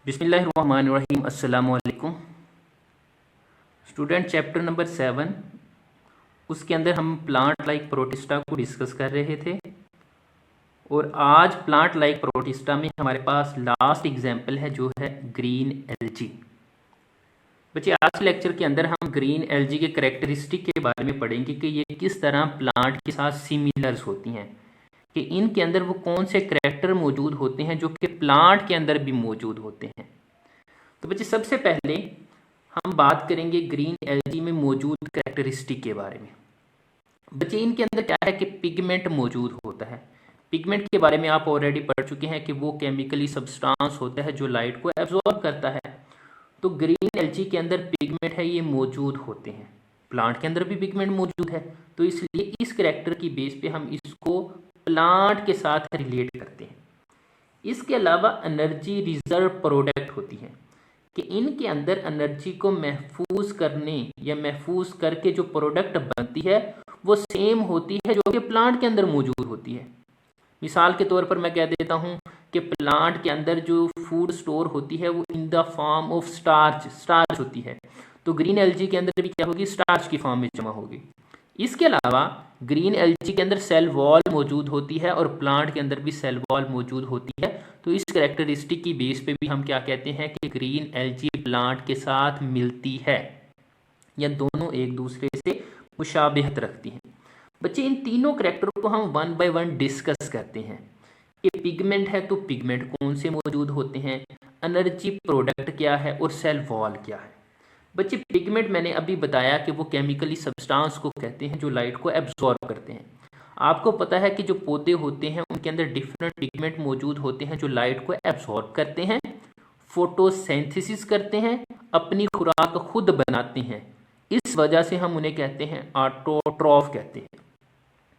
बिस्मिल्लाहिर्रहमानिर्रहीम। अस्सलामु अलैकुम स्टूडेंट। चैप्टर नंबर 7 उसके अंदर हम प्लांट लाइक प्रोटिस्टा को डिस्कस कर रहे थे और आज प्लांट लाइक प्रोटिस्टा में हमारे पास लास्ट एग्जाम्पल है जो है ग्रीन एल्गी। बच्चे आज लेक्चर के अंदर हम ग्रीन एल्गी के करेक्टरिस्टिक के बारे में पढ़ेंगे कि ये किस तरह प्लांट के साथ सिमिलर्स होती हैं, कि इनके अंदर वो कौन से करैक्टर मौजूद होते हैं जो कि प्लांट के अंदर भी मौजूद होते हैं। तो बच्चे सबसे पहले हम बात करेंगे ग्रीन एल्गी में मौजूद करैक्टरिस्टिक के बारे में। बच्चे इनके अंदर क्या है कि पिगमेंट मौजूद होता है। पिगमेंट के बारे में आप ऑलरेडी पढ़ चुके हैं कि वो केमिकली सब्सटेंस होता है जो लाइट को एब्जॉर्ब करता है। तो ग्रीन एल्गी के अंदर पिगमेंट है ये मौजूद होते हैं, प्लांट के अंदर भी पिगमेंट मौजूद है। तो इसलिए इस करैक्टर की बेस पे हम इसको प्लांट के साथ रिलेट करते हैं। इसके अलावा एनर्जी रिजर्व प्रोडक्ट होती है कि इनके अंदर एनर्जी को महफूज करने या महफूज करके जो प्रोडक्ट बनती है वो सेम होती है जो कि प्लांट के अंदर मौजूद होती है। मिसाल के तौर पर मैं कह देता हूँ कि प्लांट के अंदर जो फूड स्टोर होती है वो in the form of starch होती है, तो ग्रीन एल्गी के अंदर भी क्या होगी, स्टार्च की फॉर्म में जमा होगी। इसके अलावा ग्रीन एल्गी के अंदर सेल वॉल मौजूद होती है और प्लांट के अंदर भी सेल वॉल मौजूद होती है। तो इस करैक्टरिस्टिक की बेस पे भी हम क्या कहते हैं कि ग्रीन एल्गी प्लांट के साथ मिलती है या दोनों एक दूसरे से मुशाबिहत रखती हैं। बच्चे इन तीनों करैक्टर को हम वन बाय वन डिस्कस करते हैं कि पिगमेंट है तो पिगमेंट कौन से मौजूद होते हैं, एनर्जी प्रोडक्ट क्या है और सेल वॉल क्या है। बच्चे पिगमेंट मैंने अभी बताया कि वो केमिकली सब्सटेंस को कहते हैं जो लाइट को एब्जॉर्ब करते हैं। आपको पता है कि जो पौधे होते हैं उनके अंदर डिफरेंट पिगमेंट मौजूद होते हैं जो लाइट को एब्जॉर्ब करते हैं, फोटोसिंथेसिस करते हैं, अपनी खुराक खुद बनाते हैं। इस वजह से हम उन्हें कहते हैं ऑटोट्रॉफ कहते हैं।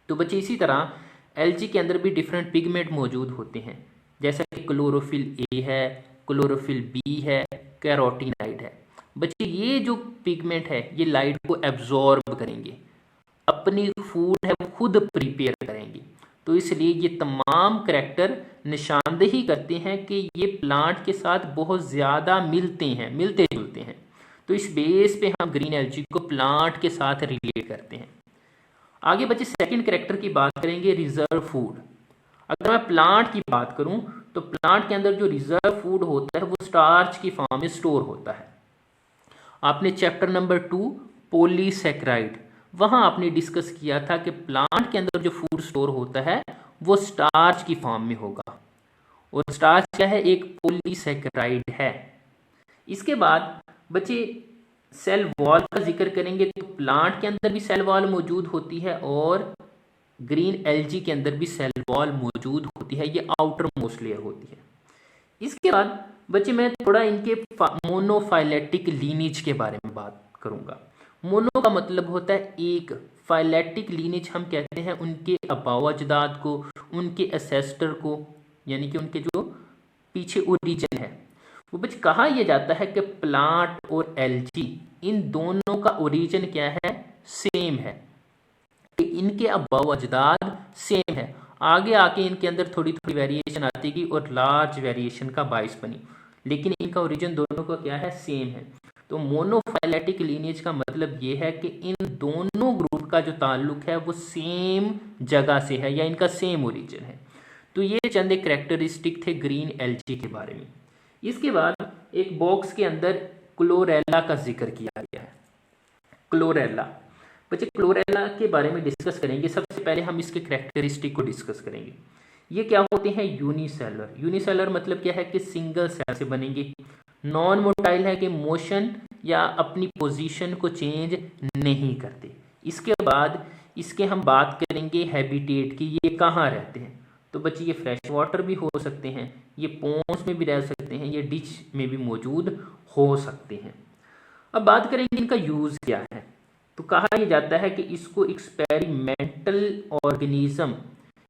तो बच्चे इसी तरह एल्गी के अंदर भी डिफरेंट पिगमेंट मौजूद होते हैं, जैसा कि क्लोरोफिल ए है, क्लोरोफिल बी है, कैरोटीनाइड है। बच्चे ये जो पिगमेंट है ये लाइट को एब्जॉर्ब करेंगे, अपनी फूड है वो खुद प्रिपेयर करेंगे। तो इसलिए ये तमाम करैक्टर निशानदेही करते हैं कि ये प्लांट के साथ बहुत ज़्यादा मिलते जुलते हैं। तो इस बेस पे हम ग्रीन एल्गी को प्लांट के साथ रिलेट करते हैं। आगे बच्चे सेकंड करैक्टर की बात करेंगे, रिजर्व फूड। अगर मैं प्लांट की बात करूं तो प्लांट के अंदर जो रिजर्व फूड होता है वो स्टार्च की फॉर्म में स्टोर होता है। आपने चैप्टर नंबर 2 पॉलीसैकेराइड वहां आपने डिस्कस किया था कि प्लांट के अंदर जो फूड स्टोर होता है वो स्टार्च की फॉर्म में होगा और स्टार्च क्या है, एक पॉलीसैकेराइड है। इसके बाद बच्चे सेल वॉल का जिक्र करेंगे तो प्लांट के अंदर भी सेल वॉल मौजूद होती है और ग्रीन एल्गी के अंदर भी सेल वॉल मौजूद होती है, ये आउटर मोस्ट लेयर होती है। इसके बाद बच्चे मैं थोड़ा इनके मोनोफाइलेटिक लीनेज के बारे में बात करूंगा। मोनो का मतलब होता है एक, फाइलेटिक लीनेज हम कहते हैं उनके आबाओ अजदाद को, उनके एसेस्टर को, यानी कि उनके जो पीछे ओरिजिन है। वो बच्चे कहा यह जाता है कि प्लांट और एल्गी इन दोनों का ओरिजिन क्या है, सेम है, कि इनके आबाओ अजदाद सेम है। आगे आके इनके अंदर थोड़ी थोड़ी वेरिएशन आती गई और लार्ज वेरिएशन का बाइस बनी, लेकिन इनका ओरिजिन दोनों का क्या है, सेम है। तो मोनोफाइलेटिक लीनेज का मतलब ये है कि इन दोनों ग्रुप का जो ताल्लुक है वो सेम जगह से है या इनका सेम ओरिजिन है। तो ये चंद एक करैक्टरिस्टिक थे ग्रीन एल्गी के बारे में। इसके बाद एक बॉक्स के अंदर क्लोरेला का जिक्र किया गया है। क्लोरेला बच्चे क्लोरेला के बारे में डिस्कस करेंगे। सबसे पहले हम इसके करैक्टरिस्टिक को डिस्कस करेंगे। ये क्या होते हैं, यूनिसेलर। यूनिसेलर मतलब क्या है कि सिंगल सेल से बनेंगे। नॉन मोटाइल है कि मोशन या अपनी पोजीशन को चेंज नहीं करते। इसके बाद इसके हम बात करेंगे हैबिटेट की, ये कहाँ रहते हैं। तो बच्चे ये फ्रेश वाटर भी हो सकते हैं, ये पोन्स में भी रह सकते हैं, ये डिच में भी मौजूद हो सकते हैं। अब बात करेंगे इनका यूज़ क्या है। तो कहा यह जाता है कि इसको एक्सपेरिमेंटल ऑर्गेनिज्म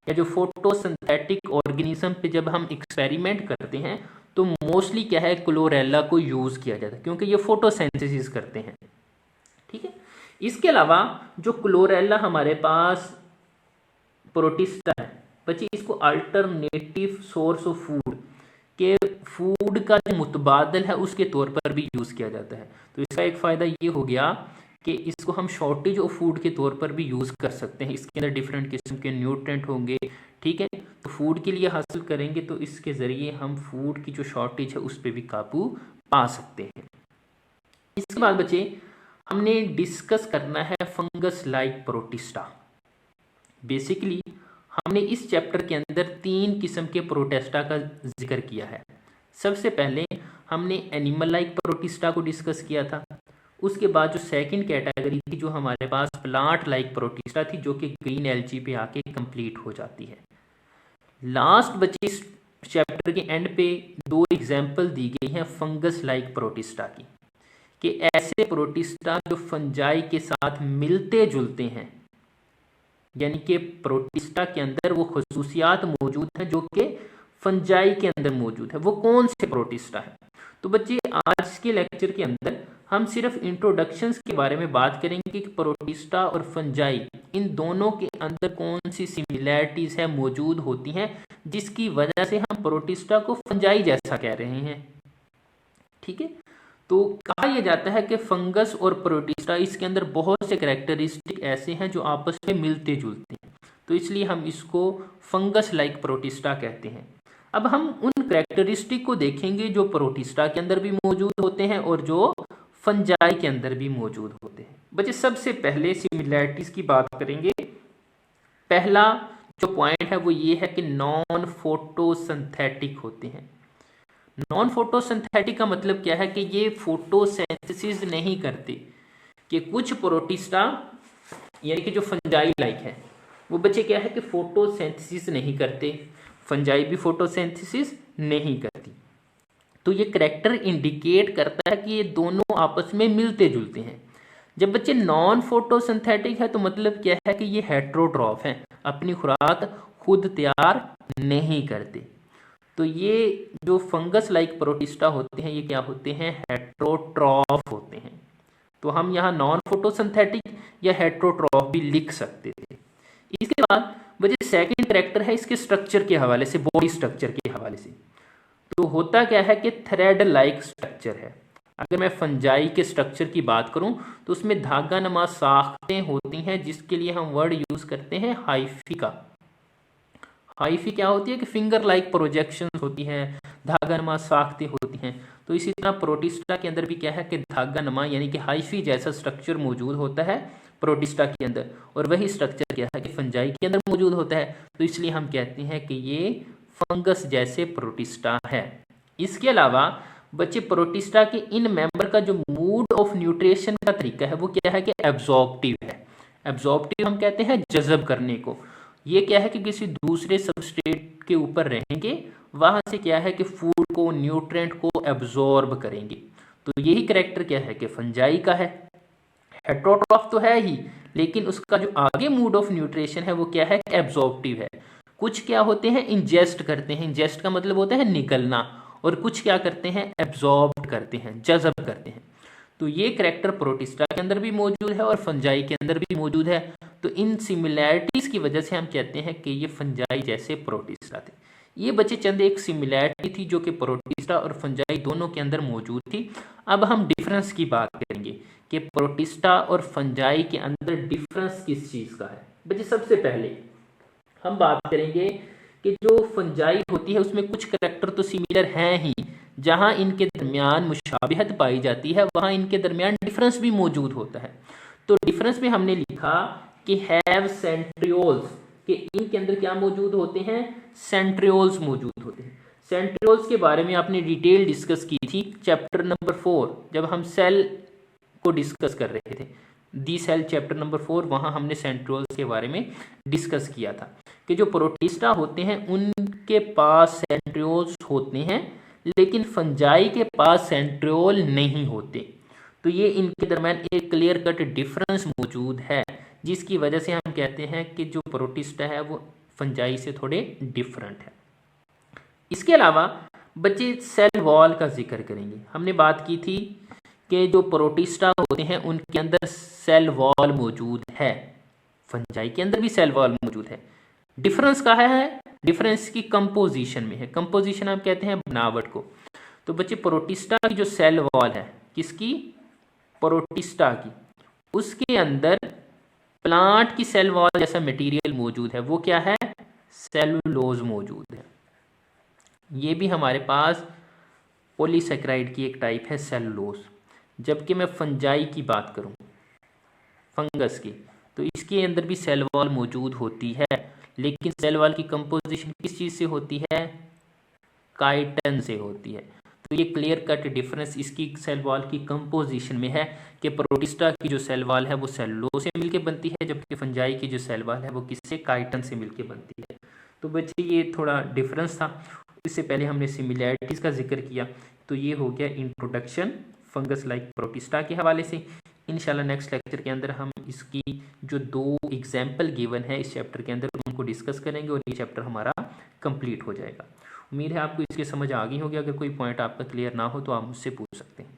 या जो फोटोसिंथेटिक ऑर्गेनिज्म पे जब हम एक्सपेरिमेंट करते हैं तो मोस्टली क्या है, क्लोरेला को यूज़ किया जाता है क्योंकि ये फोटोसिंथेसिस करते हैं। ठीक है। इसके अलावा जो क्लोरेला हमारे पास प्रोटिस्टा है बच्चे, इसको अल्टरनेटिव सोर्स ऑफ फूड के फूड का जो मुतबादल है उसके तौर पर भी यूज़ किया जाता है। तो इसका एक फ़ायदा ये हो गया कि इसको हम शॉर्टेज ऑफ फूड के तौर पर भी यूज़ कर सकते हैं। इसके अंदर डिफरेंट किस्म के न्यूट्रेंट होंगे, ठीक है, तो फूड के लिए हासिल करेंगे तो इसके ज़रिए हम फूड की जो शॉर्टेज है उस पर भी काबू पा सकते हैं। इसके बाद बच्चे हमने डिस्कस करना है फंगस लाइक प्रोटिस्टा। बेसिकली हमने इस चैप्टर के अंदर 3 किस्म के प्रोटिस्टा का जिक्र किया है। सबसे पहले हमने एनिमल लाइक प्रोटिस्टा को डिस्कस किया था। उसके बाद जो सेकंड कैटेगरी थी जो हमारे पास प्लांट लाइक प्रोटिस्टा थी, जो कि ग्रीन एल्गी पे आके कंप्लीट हो जाती है। लास्ट बच्चे इस चैप्टर के एंड पे 2 एग्जाम्पल दी गई हैं फंगस लाइक प्रोटिस्टा की, कि ऐसे प्रोटिस्टा जो फंजाई के साथ मिलते जुलते हैं, यानी कि प्रोटिस्टा के अंदर वो खसूसियात मौजूद हैं जो कि फंजाई के अंदर मौजूद है। वो कौन से प्रोटिस्टा है? तो बच्चे आज के लेक्चर के अंदर हम सिर्फ इंट्रोडक्शंस के बारे में बात करेंगे कि प्रोटिस्टा और फंजाई इन दोनों के अंदर कौन सी सिमिलैरिटीज है मौजूद होती हैं जिसकी वजह से हम प्रोटिस्टा को फंजाई जैसा कह रहे हैं। ठीक है, तो कहा यह जाता है कि फंगस और प्रोटिस्टा इसके अंदर बहुत से कैरेक्टरिस्टिक ऐसे हैं जो आपस में मिलते जुलते हैं, तो इसलिए हम इसको फंगस लाइक प्रोटिस्टा कहते हैं। अब हम उन कैरेक्टरिस्टिक को देखेंगे जो प्रोटिस्टा के अंदर भी मौजूद होते हैं और जो फंजाई के अंदर भी मौजूद होते हैं। बच्चे सबसे पहले सिमिलैरिटीज की बात करेंगे। पहला जो पॉइंट है वो ये है कि नॉन फोटोसिंथेटिक होते हैं। नॉन फोटोसिंथेटिक का मतलब क्या है कि ये फोटोसिंथेसिस नहीं करते, कि कुछ प्रोटिस्टा यानी कि जो फंजाई लाइक है वो बच्चे क्या है कि फोटोसिंथेसिस नहीं करते, फंजाई भी फोटोसिंथेसिस नहीं करती। तो ये करैक्टर इंडिकेट करता है कि ये दोनों आपस में मिलते जुलते हैं। जब बच्चे नॉन फोटोसिंथेटिक है तो मतलब क्या है कि ये हेट्रोट्रॉफ हैं, अपनी खुराक खुद तैयार नहीं करते। तो ये जो फंगस लाइक प्रोटिस्टा होते हैं ये क्या होते हैं? हेट्रोट्रॉफ होते हैं। तो हम यहाँ नॉन फोटोसिंथेटिक या हेट्रोट्रॉफ भी लिख सकते थे। इसके बाद बच्चे सेकंड कैरेक्टर है इसके स्ट्रक्चर के हवाले से, बॉडी स्ट्रक्चर के हवाले से। तो होता क्या है कि थ्रेड लाइक स्ट्रक्चर है। अगर मैं फंजाई के स्ट्रक्चर की बात करूं तो उसमें धागा नमा साख्तें होती हैं, जिसके लिए हम वर्ड यूज करते हैं हाइफी का। हाइफी क्या होती है कि फिंगर लाइक प्रोजेक्शंस होती हैं, धागा नमा साख्तें होती हैं। तो इसी तरह प्रोटिस्टा के अंदर भी क्या है कि धागा नमा यानी कि हाइफी जैसा स्ट्रक्चर मौजूद होता है प्रोटिस्टा के अंदर, और वही स्ट्रक्चर क्या है कि फंजाई के अंदर मौजूद होता है। तो इसलिए हम कहते हैं कि ये फंगस जैसे प्रोटिस्टा है। इसके अलावा बच्चे प्रोटिस्टा के इन मेंबर का जो मूड ऑफ न्यूट्रिशन का तरीका है वो क्या है कि एब्जॉर्प्टिव है। एब्जॉर्प्टिव हम कहते हैं जज़ब करने को। ये क्या है कि किसी दूसरे सबस्ट्रेट के ऊपर रहेंगे, वहां से क्या है कि फूड को, न्यूट्रिएंट को एब्जॉर्ब करेंगे। तो यही कैरेक्टर क्या है कि फंजाई का है। हेट्रोट्रॉफ तो है ही, लेकिन उसका जो आगे मूड ऑफ न्यूट्रिशन है वो क्या है? एब्जॉर्प्टिव है। कुछ क्या होते हैं? इंजेस्ट करते हैं। इंजेस्ट का मतलब होता है निगलना, और कुछ क्या करते हैं? एब्जॉर्ब करते हैं, जज़ब करते हैं। तो ये कैरेक्टर प्रोटिस्टा के अंदर भी मौजूद है और फंजाई के अंदर भी मौजूद है। तो इन सिमिलैरिटीज की वजह से हम कहते हैं कि ये फंजाई जैसे प्रोटिस्टा थे। ये बच्चे चंद एक सिमिलैरिटी थी जो कि प्रोटिस्टा और फंजाई दोनों के अंदर मौजूद थी। अब हम डिफरेंस की बात करेंगे कि प्रोटिस्टा और फंजाई के अंदर डिफरेंस किस चीज़ का है। बच्चे सबसे पहले हम बात करेंगे कि जो फंजाई होती है उसमें कुछ करैक्टर तो सिमिलर हैं ही, जहां इनके दरमियान मुशाबिहत पाई जाती है वहां इनके दरमियान डिफरेंस भी मौजूद होता है। तो डिफरेंस में हमने लिखा कि हैव सेंट्रियोल्स, कि इनके अंदर क्या मौजूद होते हैं? सेंट्रियोल्स मौजूद होते हैं। सेंट्रियोल्स के बारे में आपने डिटेल डिस्कस की थी चैप्टर नंबर 4 जब हम सेल को डिस्कस कर रहे थे। दी सेल चैप्टर नंबर 4, वहां हमने सेंट्रियोल्स के बारे में डिस्कस किया था कि जो प्रोटिस्टा होते हैं उनके पास सेंट्रियोल्स होते हैं, लेकिन फंजाई के पास सेंट्रियोल नहीं होते। तो ये इनके दरम्यान एक क्लियर कट डिफरेंस मौजूद है, जिसकी वजह से हम कहते हैं कि जो प्रोटिस्टा है वो फंजाई से थोड़े डिफरेंट है। इसके अलावा बच्चे सेल वॉल का जिक्र करेंगे। हमने बात की थी कि जो प्रोटिस्टा होते हैं उनके अंदर सेल वॉल मौजूद है, फंजाई के अंदर भी सेल वॉल मौजूद है। डिफरेंस कहाँ है? डिफरेंस की कंपोजिशन में है। कंपोजिशन आप कहते हैं बनावट को। तो बच्चे प्रोटिस्टा की जो सेल वॉल है, किसकी? प्रोटिस्टा की, उसके अंदर प्लांट की सेल वॉल जैसा मटेरियल मौजूद है। वो क्या है? सेलुलोज मौजूद है। ये भी हमारे पास पॉलीसेकेराइड की एक टाइप है सेलुलोज। जबकि मैं फंजाई की बात करूं, फंगस की, तो इसके अंदर भी सेल वॉल मौजूद होती है, लेकिन सेल वॉल की कंपोजिशन किस चीज़ से होती है? काइटन से होती है। तो ये क्लियर कट डिफरेंस इसकी सेल वॉल की कंपोजिशन में है कि प्रोटिस्टा की जो सेल वॉल है वो सेलुलोज से मिलकर बनती है, जबकि फंजाई की जो सेल वॉल है वो किससे? काइटन से मिलकर बनती है। तो बच्चे ये थोड़ा डिफरेंस था। इससे पहले हमने सिमिलैरिटीज़ का जिक्र किया। तो ये हो गया इंट्रोडक्शन फंगस लाइक प्रोटिस्टा के हवाले से। इंशाल्लाह नेक्स्ट लेक्चर के अंदर हम इसकी जो 2 एग्जाम्पल गिवन है इस चैप्टर के अंदर उनको डिस्कस करेंगे और ये चैप्टर हमारा कंप्लीट हो जाएगा। उम्मीद है आपको इसकी समझ आ गई होगी। अगर कोई पॉइंट आपका क्लियर ना हो तो आप मुझसे पूछ सकते हैं।